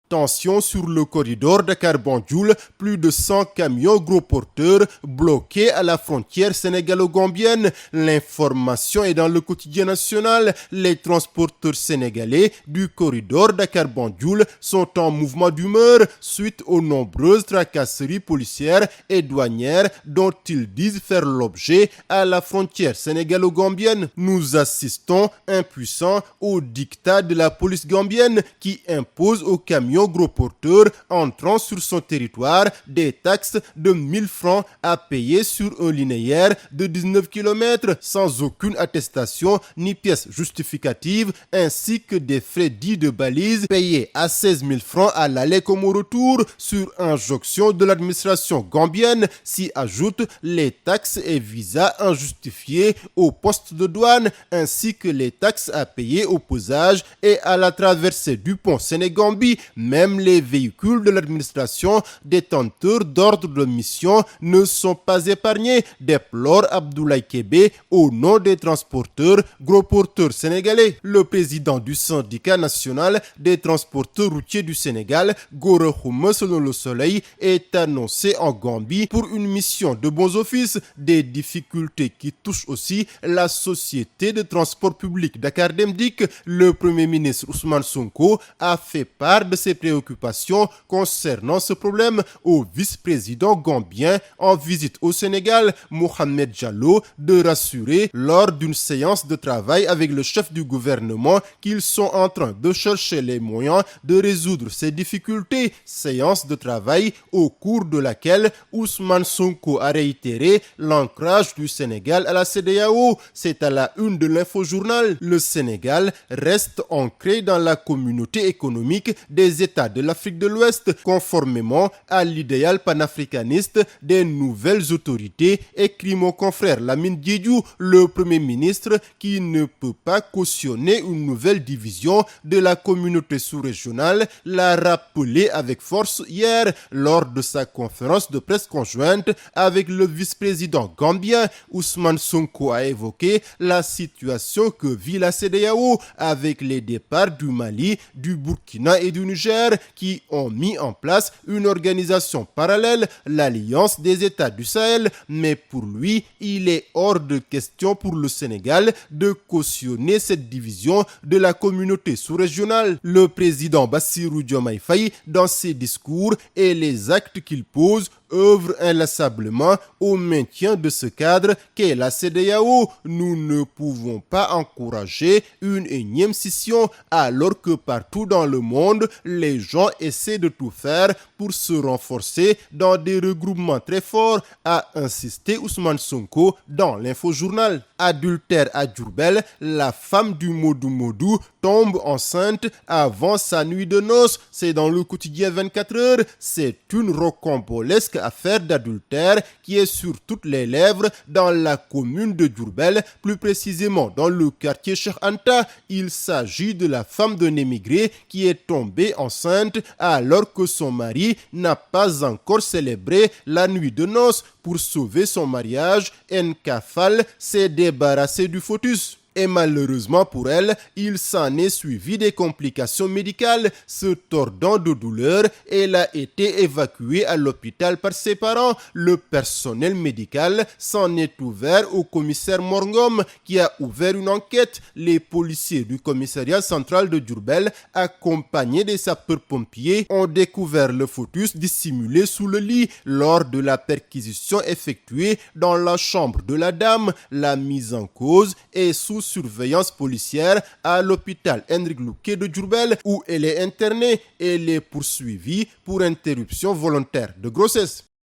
Tension sur le corridor Dakar-Banjul, plus de 100 camions gros porteurs bloqués à la frontière sénégalo-gambienne. L'information est dans le quotidien national. Les transporteurs sénégalais du corridor Dakar-Banjul sont en mouvement d'humeur suite aux nombreuses tracasseries policières et douanières dont ils disent faire l'objet à la frontière sénégalo-gambienne. Nous assistons impuissants au diktat de la police gambienne qui impose aux camions gros porteurs entrant sur son territoire des taxes de 1000 francs à payer sur un linéaire de 19 km sans aucune attestation ni pièce justificative, ainsi que des frais dits de balise payés à 16 000 francs à l'aller comme au retour. Sur injonction de l'administration gambienne s'y ajoutent les taxes et visas injustifiés au poste de douane ainsi que les taxes à payer au pesage et à la traversée du pont Sénégambie. Même les véhicules de l'administration détenteurs d'ordre de mission ne sont pas épargnés, déplore Abdoulaye Kébé au nom des transporteurs gros porteurs sénégalais. Le président du syndicat national des transporteurs routiers du Sénégal, Gora Khouma, selon Le Soleil, est annoncé en Gambie pour une mission de bons offices. Des difficultés qui touchent aussi la société de transport public Dakar Dem Dikk. Le premier ministre Ousmane Sonko a fait part de ses préoccupations concernant ce problème au vice-président gambien en visite au Sénégal, Mohamed Diallo, de rassurer lors d'une séance de travail avec le chef du gouvernement qu'ils sont en train de chercher les moyens de résoudre ces difficultés. Séance de travail au cours de laquelle Ousmane Sonko a réitéré l'ancrage du Sénégal à la CEDEAO. C'est à la une de l'infojournal. Le Sénégal reste ancré dans la communauté économique des États de l'Afrique de l'Ouest, conformément à l'idéal panafricaniste des nouvelles autorités, écrit mon confrère Lamine Diédhiou. Le Premier ministre, qui ne peut pas cautionner une nouvelle division de la communauté sous-régionale, l'a rappelé avec force hier lors de sa conférence de presse conjointe avec le vice-président gambien. Ousmane Sonko a évoqué la situation que vit la CEDEAO avec les départs du Mali, du Burkina et du Niger qui ont mis en place une organisation parallèle, l'Alliance des États du Sahel. Mais pour lui, il est hors de question pour le Sénégal de cautionner cette division de la communauté sous-régionale. Le président Bassirou Diomaye Faye, dans ses discours et les actes qu'il pose, œuvre inlassablement au maintien de ce cadre qu'est la CEDEAO. Nous ne pouvons pas encourager une énième scission alors que partout dans le monde, les gens essaient de tout faire pour se renforcer dans des regroupements très forts, a insisté Ousmane Sonko dans l'infojournal. Adultère à Diourbel, la femme du Modou Modou tombe enceinte avant sa nuit de noces. C'est dans le quotidien 24 heures. C'est une rocambolesque affaire d'adultère qui est sur toutes les lèvres dans la commune de Diourbel, plus précisément dans le quartier Cheikh Anta. Il s'agit de la femme d'un émigré qui est tombée enceinte alors que son mari n'a pas encore célébré la nuit de noces. Pour sauver son mariage, Nkafal s'est débarrassé du fœtus. Et malheureusement pour elle, il s'en est suivi des complications médicales. Se tordant de douleur, elle a été évacuée à l'hôpital par ses parents. Le personnel médical s'en est ouvert au commissaire Morngom qui a ouvert une enquête. Les policiers du commissariat central de Diourbel, accompagnés des sapeurs-pompiers, ont découvert le fœtus dissimulé sous le lit lors de la perquisition effectuée dans la chambre de la dame. La mise en cause est sous surveillance policière à l'hôpital Hendrik Louquet de Diourbel où elle est internée et elle est poursuivie pour interruption volontaire de grossesse.